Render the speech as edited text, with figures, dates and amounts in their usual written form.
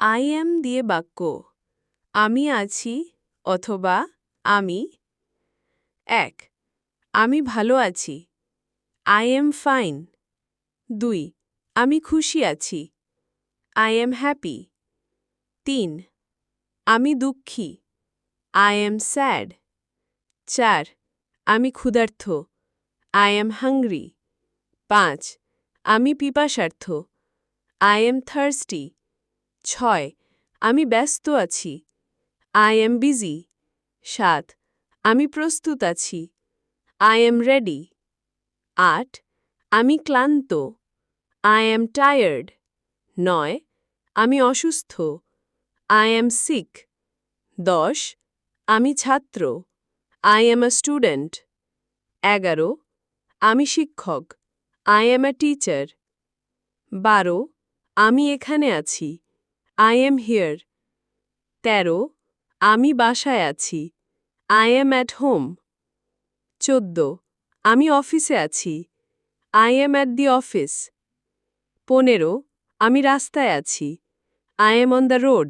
I am দিয়ে বাক্য আমি আছি অথবা আমি ১ আমি ভালো আছি আই এম ফাইন ২ আমি খুশি আছি আই এম হ্যাপি ৩ আমি দুঃখী আই এম স্যাড ৪ আমি ক্ষুধার্ত আই এম হাংরি ৫ আমি পিপাসার্থ আই এম থার্স্টি ৬ আমি ব্যস্ত আছি আই এম বিজি ৭ আমি প্রস্তুত আছি আই এম রেডি ৮ আমি ক্লান্ত আই এম টায়ার্ড ৯ আমি অসুস্থ আই এম সিক ১০ আমি ছাত্র আই এম আ স্টুডেন্ট ১১ আমি শিক্ষক আই এম আ টিচার ১২ আমি এখানে আছি আই এম হিয়ার ১৩ আমি বাসায় আছি আই এম অ্যাট হোম ১৪ আমি অফিসে আছি I am at the office ১৫ আমি রাস্তায় আছি I am on the road